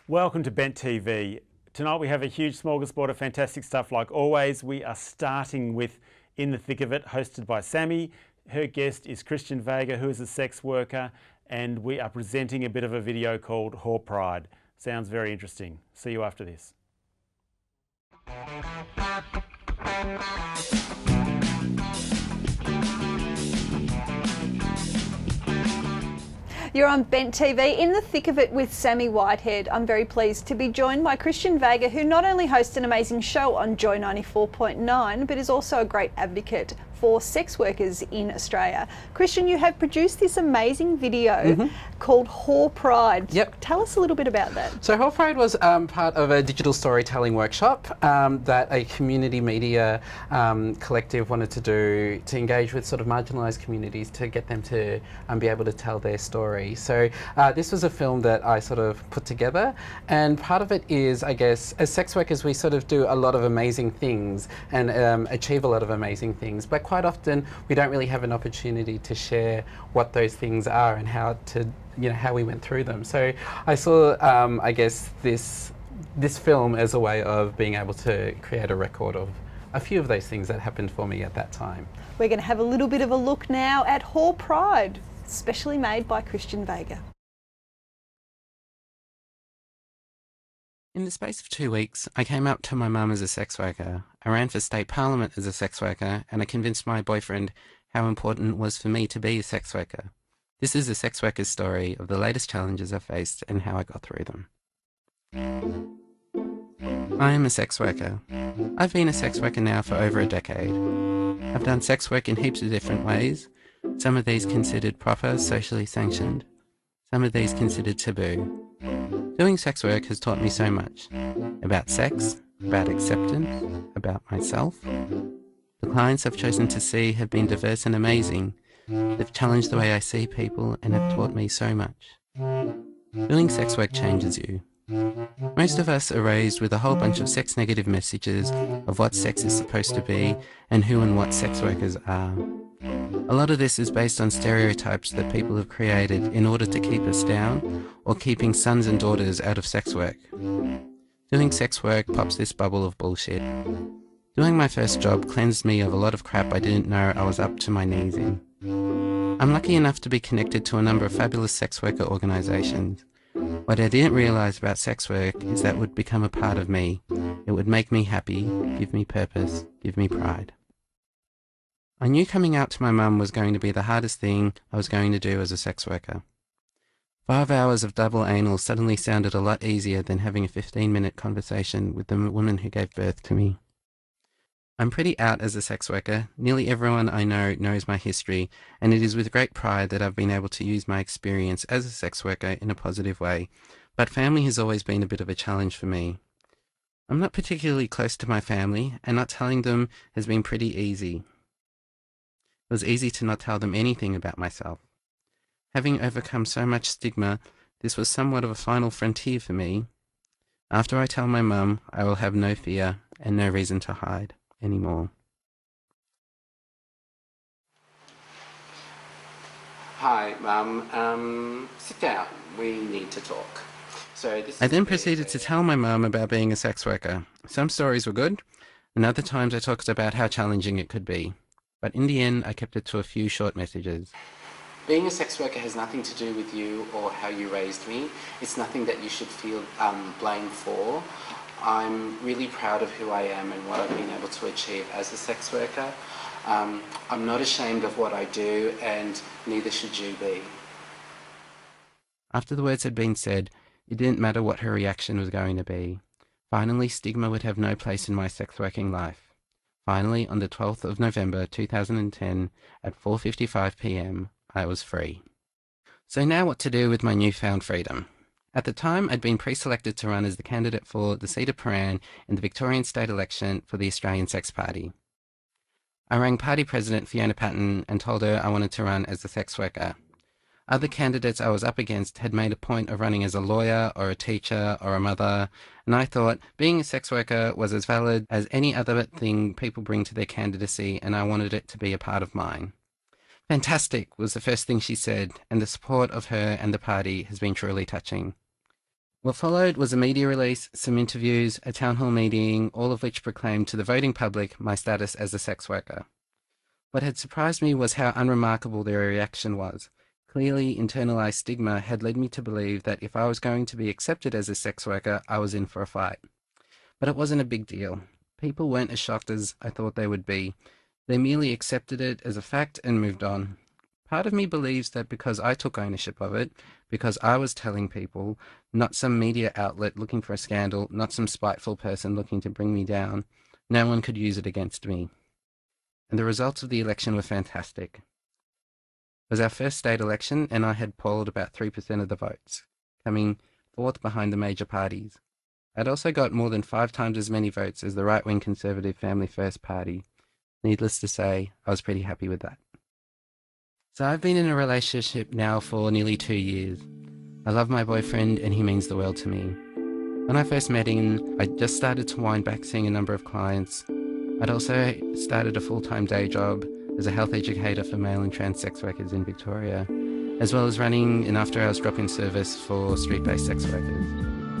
Welcome to Bent TV. Tonight we have a huge smorgasbord of fantastic stuff like always. We are starting with In the Thick of It, hosted by Sammi. Her guest is Christian Vega, who is a sex worker, and we are presenting a bit of a video called Whore Pride. Sounds very interesting. See you after this. You're on Bent TV, In the Thick of It with Sammi Whitehead. I'm very pleased to be joined by Christian Vega, who not only hosts an amazing show on Joy 94.9, but is also a great advocate for sex workers in Australia. Christian, you have produced this amazing video called Whore Pride. Yep. Tell us a little bit about that. So Whore Pride was part of a digital storytelling workshop that a community media collective wanted to do to engage with sort of marginalised communities to get them to be able to tell their story. So this was a film that I sort of put together, and part of it is, I guess, as sex workers we sort of do a lot of amazing things and achieve a lot of amazing things, but quite often we don't really have an opportunity to share what those things are and how to, you know, how we went through them. So I saw, I guess, this film as a way of being able to create a record of a few of those things that happened for me at that time. We're going to have a little bit of a look now at Whore Pride, specially made by Christian Vega. In the space of 2 weeks, I came up to my mum as a sex worker. I ran for state parliament as a sex worker, and I convinced my boyfriend how important it was for me to be a sex worker. This is a sex worker's story of the latest challenges I faced and how I got through them. I am a sex worker. I've been a sex worker now for over a decade. I've done sex work in heaps of different ways. Some of these considered proper, socially sanctioned. Some of these considered taboo. Doing sex work has taught me so much. About sex, about acceptance, about myself. The clients I've chosen to see have been diverse and amazing. They've challenged the way I see people and have taught me so much. Doing sex work changes you. Most of us are raised with a whole bunch of sex-negative messages of what sex is supposed to be and who and what sex workers are. A lot of this is based on stereotypes that people have created in order to keep us down or keeping sons and daughters out of sex work. Doing sex work pops this bubble of bullshit. Doing my first job cleansed me of a lot of crap I didn't know I was up to my knees in. I'm lucky enough to be connected to a number of fabulous sex worker organisations. What I didn't realise about sex work is that it would become a part of me. It would make me happy, give me purpose, give me pride. I knew coming out to my mum was going to be the hardest thing I was going to do as a sex worker. 5 hours of double anal suddenly sounded a lot easier than having a 15-minute conversation with the woman who gave birth to me. I'm pretty out as a sex worker. Nearly everyone I know knows my history, and it is with great pride that I've been able to use my experience as a sex worker in a positive way, but family has always been a bit of a challenge for me. I'm not particularly close to my family, and not telling them has been pretty easy. It was easy to not tell them anything about myself. Having overcome so much stigma, this was somewhat of a final frontier for me. After I tell my mum, I will have no fear and no reason to hide anymore. Hi, Mum. Sit down. We need to talk. I then proceeded to tell my mum about being a sex worker. Some stories were good, and other times I talked about how challenging it could be. But in the end, I kept it to a few short messages. Being a sex worker has nothing to do with you or how you raised me. It's nothing that you should feel blamed for. I'm really proud of who I am and what I've been able to achieve as a sex worker. I'm not ashamed of what I do, and neither should you be. After the words had been said, it didn't matter what her reaction was going to be. Finally, stigma would have no place in my sex working life. Finally, on the 12th of November 2010 at 4:55 p.m, I was free. So now what to do with my newfound freedom? At the time, I'd been pre-selected to run as the candidate for the seat of Paran in the Victorian state election for the Australian Sex Party. I rang party president Fiona Patton and told her I wanted to run as a sex worker. Other candidates I was up against had made a point of running as a lawyer or a teacher or a mother, and I thought being a sex worker was as valid as any other thing people bring to their candidacy, and I wanted it to be a part of mine. Fantastic was the first thing she said, and the support of her and the party has been truly touching. What followed was a media release, some interviews, a town hall meeting, all of which proclaimed to the voting public my status as a sex worker. What had surprised me was how unremarkable their reaction was. Clearly, internalized stigma had led me to believe that if I was going to be accepted as a sex worker, I was in for a fight. But it wasn't a big deal. People weren't as shocked as I thought they would be. They merely accepted it as a fact and moved on. Part of me believes that because I took ownership of it, because I was telling people, not some media outlet looking for a scandal, not some spiteful person looking to bring me down, no one could use it against me. And the results of the election were fantastic. It was our first state election, and I had polled about 3% of the votes, coming fourth behind the major parties. I'd also got more than 5 times as many votes as the right-wing Conservative Family First Party. Needless to say, I was pretty happy with that. So I've been in a relationship now for nearly 2 years. I love my boyfriend and he means the world to me. When I first met him, I just started to wind back seeing a number of clients. I'd also started a full-time day job as a health educator for male and trans sex workers in Victoria, as well as running an after-hours drop-in service for street-based sex workers.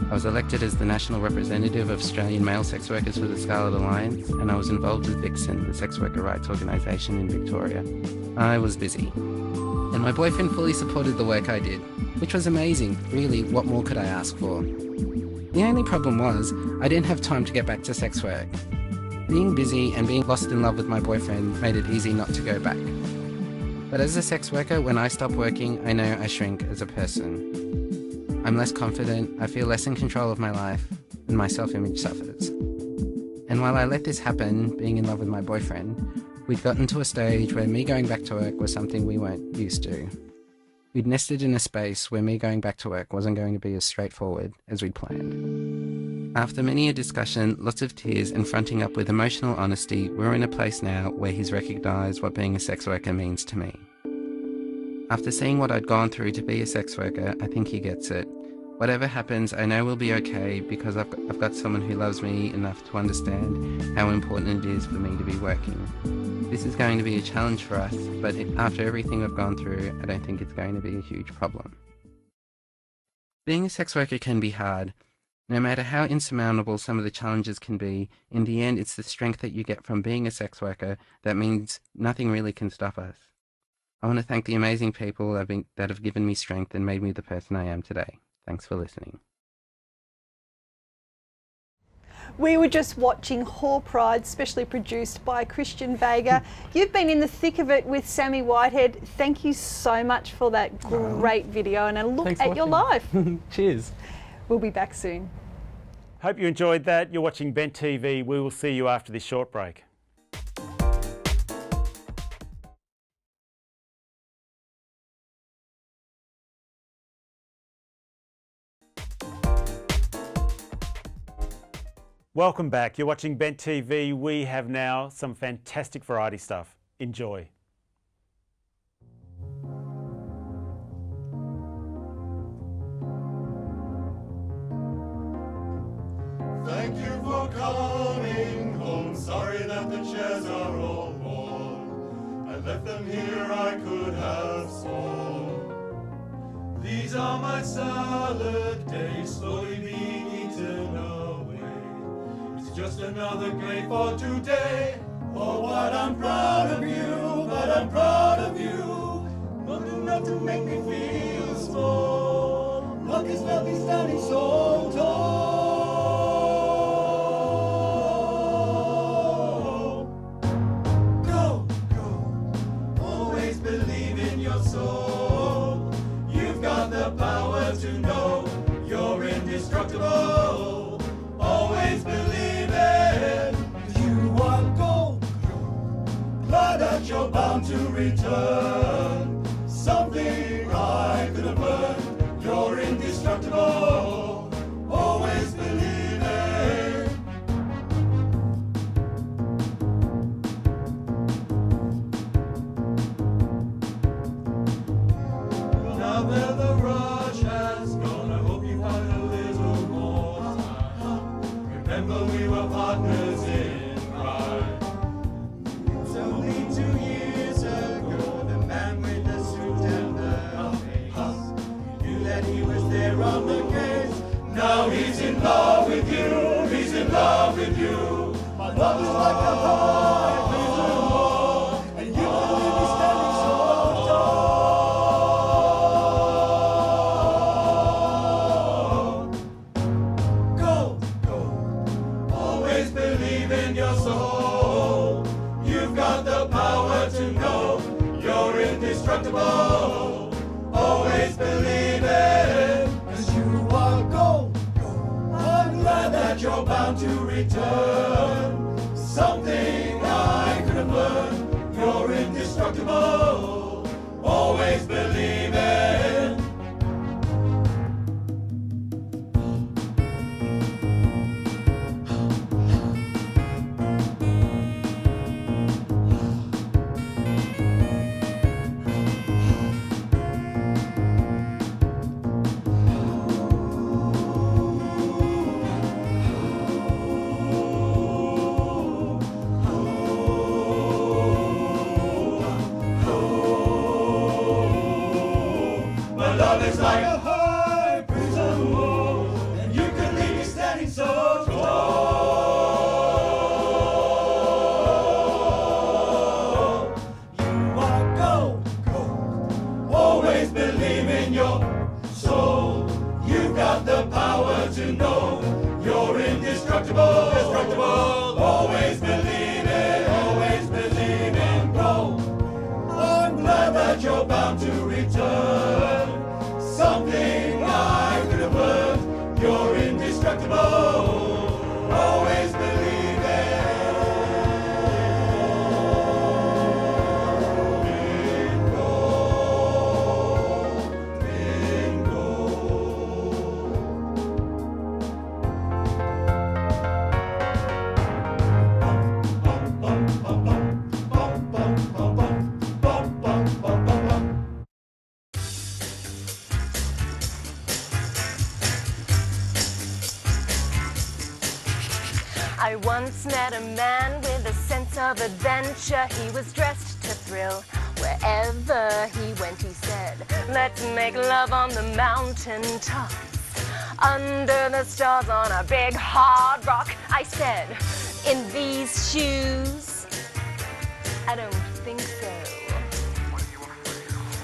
I was elected as the national representative of Australian male sex workers for the Scarlet Alliance, and I was involved with Vixen, the sex worker rights organisation in Victoria. I was busy. And my boyfriend fully supported the work I did, which was amazing. Really, what more could I ask for? The only problem was, I didn't have time to get back to sex work. Being busy and being lost in love with my boyfriend made it easy not to go back. But as a sex worker, when I stop working, I know I shrink as a person. I'm less confident, I feel less in control of my life, and my self-image suffers. And while I let this happen, being in love with my boyfriend, we'd gotten to a stage where me going back to work was something we weren't used to. We'd nested in a space where me going back to work wasn't going to be as straightforward as we'd planned. After many a discussion, lots of tears, and fronting up with emotional honesty, we're in a place now where he's recognised what being a sex worker means to me. After seeing what I'd gone through to be a sex worker, I think he gets it. Whatever happens, I know we'll be okay because I've got someone who loves me enough to understand how important it is for me to be working. This is going to be a challenge for us, but after everything we've gone through, I don't think it's going to be a huge problem. Being a sex worker can be hard. No matter how insurmountable some of the challenges can be, in the end it's the strength that you get from being a sex worker that means nothing really can stop us. I want to thank the amazing people that have given me strength and made me the person I am today. Thanks for listening. We were just watching Whore Pride, specially produced by Christian Vega. You've been in the thick of it with Sammi Whitehead. Thank you so much for that great video and a look at your life. Cheers. We'll be back soon. Hope you enjoyed that. You're watching Bent TV. We will see you after this short break. Welcome back. You're watching Bent TV. We have now some fantastic variety stuff. Enjoy. Thank you for coming home. Sorry that the chairs are all worn. I left them here, I could have sworn. These are my salad days, slowly being eaten away. It's just another day for today. Oh, what I'm proud of you, but I'm proud of you. Not enough to make me feel small. Luck is nothing standing so tall. Go, go, always believe in your soul. You've got the power to know you're indestructible. Always believe it. You are gold. Glad that you're bound to return. Something I could have learned. You're indestructible. Always believe it. indestructible. Always believe it, 'cause you are gold. I'm glad that you're bound to return. Something I could have learned. You're indestructible. Always believe it. Love is like a high prison wall, and you can leave me standing so tall. You are gold, gold. Always believe in your soul. You've got the power to know you're indestructible. Indestructible. Always believe it. Always believe in gold. I'm glad that you're bound to return. Something I could have learned. You're indestructible. Always believe it. Bingo. Bingo. Bum, bum, bum, bum, bum, bum, bum, bum, bum, bum, bum, bum. I once met a man with a sense of adventure. He was dressed to thrill. Wherever he went, he said, let's make love on the mountain tops, under the stars on a big hard rock. I said, in these shoes? I don't think so.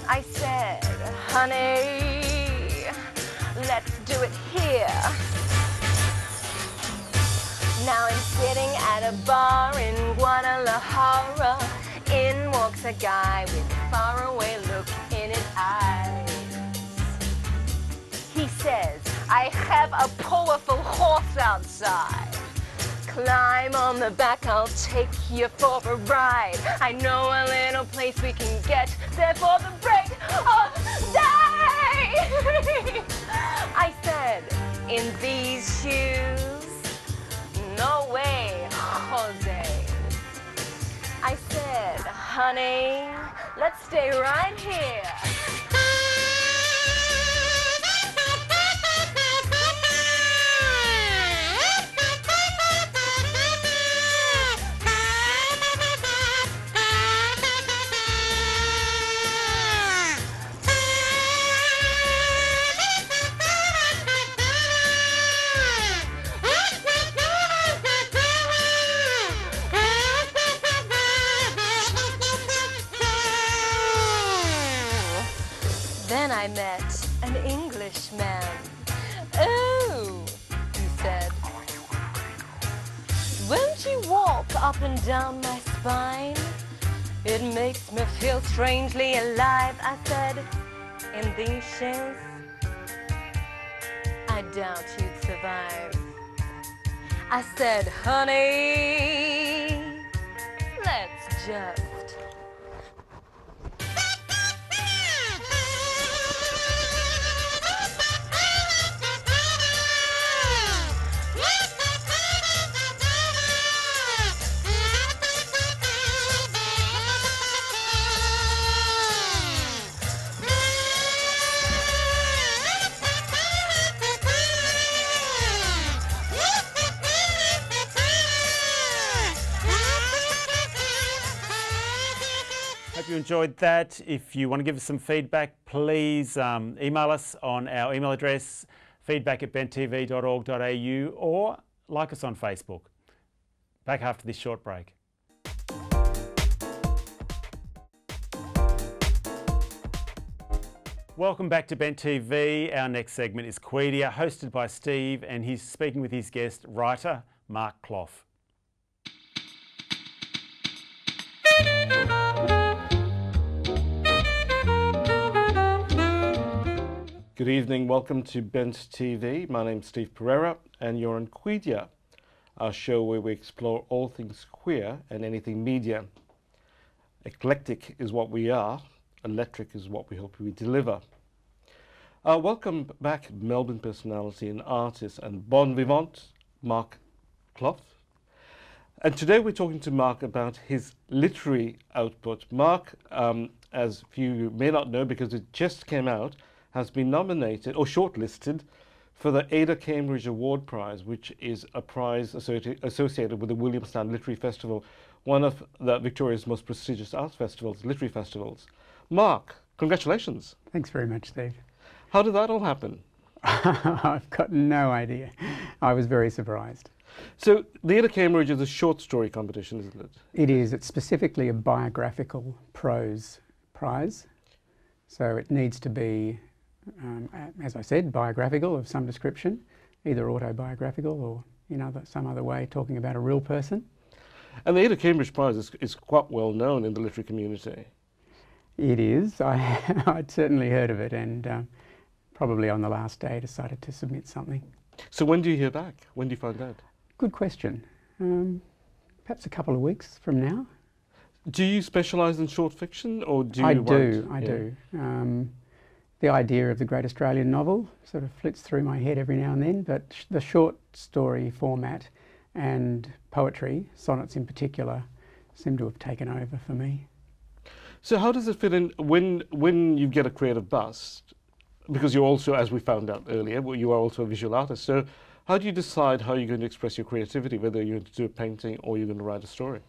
I said, honey, let's do it here. Now I'm sitting at a bar in Guadalajara. In walks a guy with a faraway look in his eyes. He says, I have a powerful horse outside. Climb on the back, I'll take you for a ride. I know a little place we can get there for the break of day. I said, in these shoes? No way, Jose. I said, honey, let's stay right here. Then I met an Englishman. Oh, he said, won't you walk up and down my spine? It makes me feel strangely alive. I said, in these shoes, I doubt you'd survive. I said, honey, let's just. Hope you enjoyed that. If you want to give us some feedback, please email us on our email address, feedback@benttv.org.au, or like us on Facebook. Back after this short break. Welcome back to Bent TV. Our next segment is Quedia, hosted by Steve, and he's speaking with his guest, writer Mark Clough. Good evening, welcome to Bent TV. My name's Steve Pereira and you're on Quedia, our show where we explore all things queer and anything media. Eclectic is what we are, electric is what we hope we deliver. Welcome back Melbourne personality and artist and bon vivant, Mark Clough. And today we're talking to Mark about his literary output. Mark, as few may not know because it just came out, has been nominated or shortlisted for the Ada Cambridge Award Prize, which is a prize associated with the Williamstown Literary Festival, one of Victoria's most prestigious arts festivals, literary festivals. Mark, congratulations. Thanks very much, Steve. How did that all happen? I've got no idea. I was very surprised. So the Ada Cambridge is a short story competition, isn't it? It is. It's specifically a biographical prose prize. So it needs to be, as I said, biographical of some description, either autobiographical or in some other way talking about a real person. And the Ada Cambridge Prize is quite well known in the literary community. It is. I'd certainly heard of it, and probably on the last day decided to submit something. So when do you hear back? When do you find out? Good question. Perhaps a couple of weeks from now. Do you specialise in short fiction, or do you I do. The idea of the great Australian novel sort of flits through my head every now and then, but the short story format and poetry, sonnets in particular, seem to have taken over for me. So how does it fit in when you get a creative bust? Because you're also, as we found out earlier, you are also a visual artist. So how do you decide how you're going to express your creativity, whether you're going to do a painting or you're going to write a story?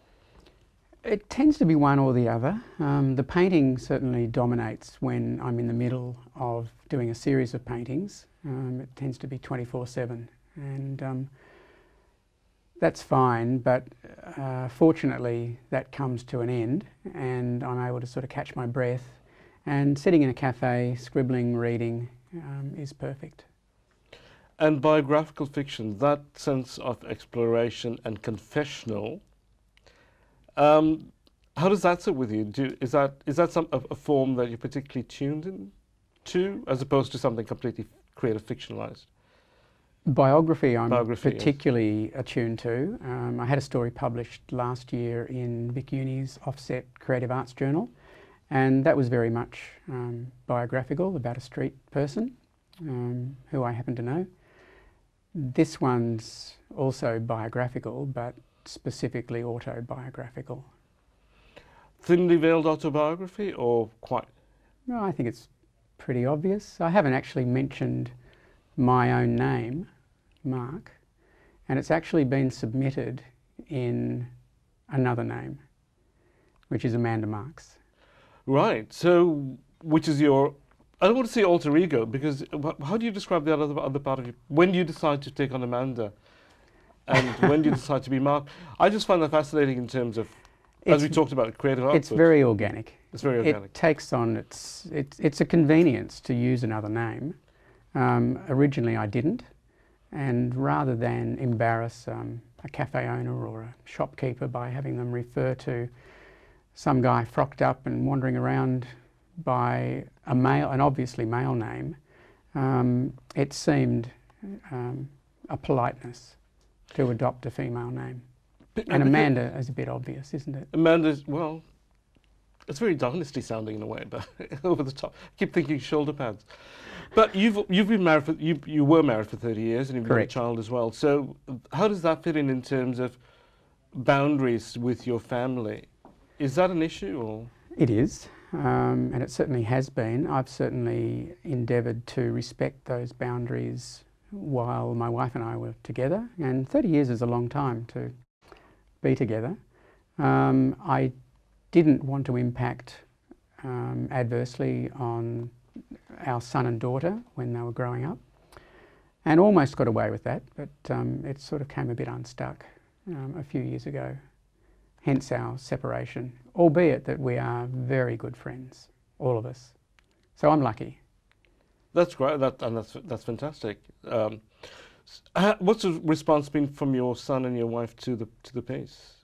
It tends to be one or the other. The painting certainly dominates when I'm in the middle of doing a series of paintings. It tends to be 24/7, and that's fine, but fortunately that comes to an end and I'm able to sort of catch my breath, and sitting in a cafe, scribbling, reading is perfect. And biographical fiction, that sense of exploration and confessional, how does that sit with you? Is that a form that you're particularly tuned in to, as opposed to something completely creative fictionalized? Biography I'm particularly attuned to. I had a story published last year in Vic Uni's offset Creative Arts Journal, and that was very much biographical, about a street person who I happen to know. This one's also biographical, but specifically autobiographical. Thinly veiled autobiography, or quite? No, I think it's pretty obvious. I haven't actually mentioned my own name, Mark, and it's actually been submitted in another name, which is Amanda Marks. Right, so which is your, I don't want to say alter ego, because how do you describe the other part of you? When do you decide to take on Amanda? And when do you decide to be Mark? I just find that fascinating in terms of, as we talked about, creative output. It's very organic. It's very organic. It takes on, it's a convenience to use another name. Originally I didn't, and rather than embarrass a cafe owner or a shopkeeper by having them refer to some guy frocked up and wandering around by an obviously male name, it seemed a politeness to adopt a female name. And Amanda is a bit obvious, isn't it? Amanda's, well, it's very dynasty sounding in a way, but over the top. I keep thinking shoulder pads. But you've been married for, you were married for 30 years and you've got a child as well. So how does that fit in terms of boundaries with your family? Is that an issue, or? It is, and it certainly has been. I've certainly endeavoured to respect those boundaries while my wife and I were together, and 30 years is a long time to be together. I didn't want to impact adversely on our son and daughter when they were growing up, and almost got away with that, but it sort of came a bit unstuck a few years ago, hence our separation, albeit that we are very good friends, all of us. So I'm lucky. That's great, that's fantastic. What's the response been from your son and your wife to the piece?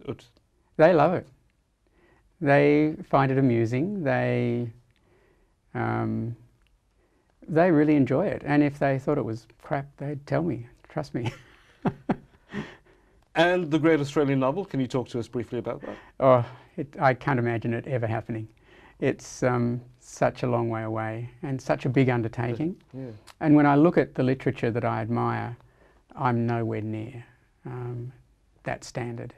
They love it. They find it amusing. They They really enjoy it, and if they thought it was crap, they'd tell me, trust me. And the Great Australian Novel, can you talk to us briefly about that? Oh, I can't imagine it ever happening. It's such a long way away and such a big undertaking. Yeah. And when I look at the literature that I admire, I'm nowhere near that standard.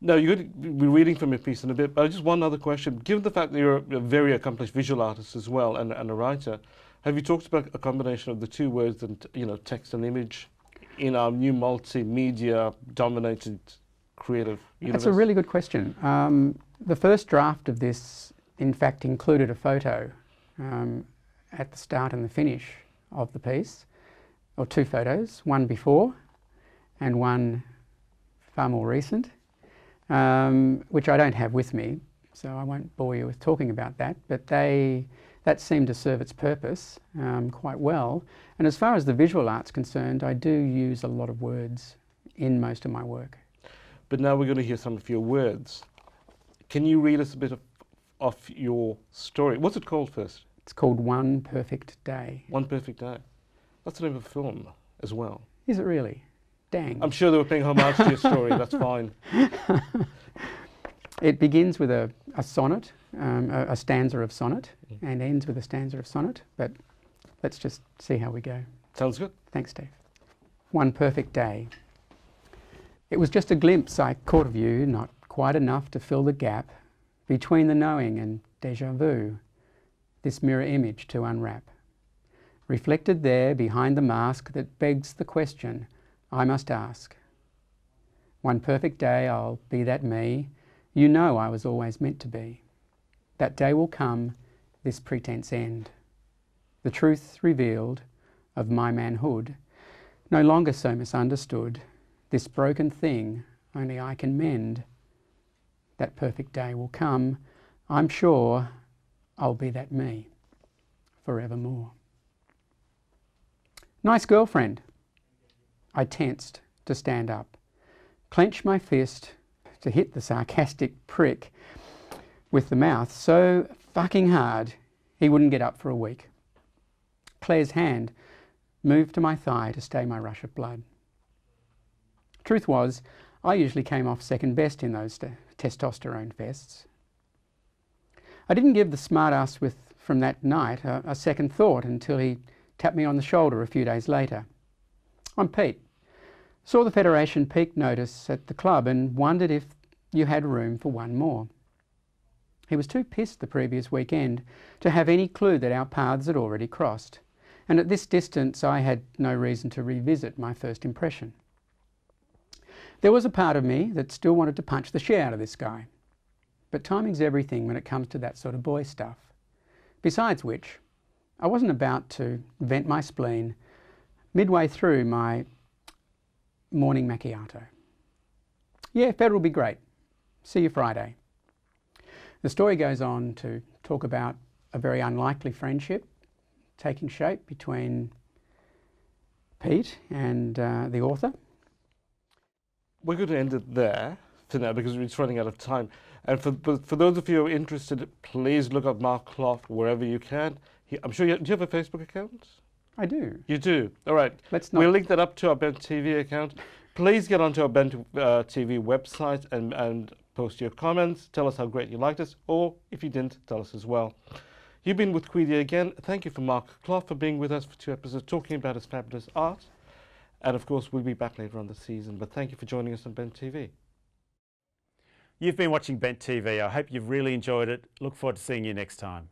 No, you're going to be reading from your piece in a bit, but just one other question. Given the fact that you're a very accomplished visual artist as well and a writer, have you talked about a combination of the two words, and text and image, in our new multimedia-dominated creative universe? That's a really good question. The first draft of this, in fact, included a photo at the start and the finish of the piece, or two photos, one before and one far more recent, which I don't have with me, so I won't bore you with talking about that, but that seemed to serve its purpose quite well. And as far as the visual art's concerned, I do use a lot of words in most of my work. But now we're going to hear some of your words. Can you read us a bit of your story? What's it called first? It's called One Perfect Day. One Perfect Day. That's the name of a film as well. Is it really? Dang. I'm sure they were paying homage to your story, that's fine. It begins with a sonnet, a stanza of sonnet, and ends with a stanza of sonnet, but let's just see how we go. Sounds good. Thanks, Steve. One perfect day. It was just a glimpse I caught of you, not quite enough to fill the gap between the knowing and déjà vu, this mirror image to unwrap. Reflected there behind the mask that begs the question I must ask. One perfect day I'll be that me you know I was always meant to be. That day will come, this pretense end. The truth revealed of my manhood, no longer so misunderstood. This broken thing only I can mend. That perfect day will come, I'm sure I'll be that me forevermore. Nice girlfriend. I tensed to stand up, clench my fist to hit the sarcastic prick with the mouth so fucking hard he wouldn't get up for a week. Claire's hand moved to my thigh to stay my rush of blood. Truth was, I usually came off second best in those testosterone fests. I didn't give the smartass from that night a second thought until he tapped me on the shoulder a few days later. I'm Pete. Saw the Federation peak notice at the club and wondered if you had room for one more. He was too pissed the previous weekend to have any clue that our paths had already crossed, and at this distance I had no reason to revisit my first impression. There was a part of me that still wanted to punch the shit out of this guy, but timing's everything when it comes to that sort of boy stuff. Besides which, I wasn't about to vent my spleen midway through my morning macchiato. Yeah, Fed will be great. See you Friday. The story goes on to talk about a very unlikely friendship taking shape between Pete and the author. We're going to end it there for now because we're just running out of time. And for those of you who are interested, please look up Mark Clough wherever you can. I'm sure do you have a Facebook account? I do. You do? All right. We'll link that up to our Bent TV account. Please get onto our Bent TV website and post your comments. Tell us how great you liked us, or if you didn't, tell us as well. You've been with Quedia again. Thank you for Mark Clough for being with us for 2 episodes, talking about his fabulous art. And of course, we'll be back later on the season. But thank you for joining us on Bent TV. You've been watching Bent TV. I hope you've really enjoyed it. Look forward to seeing you next time.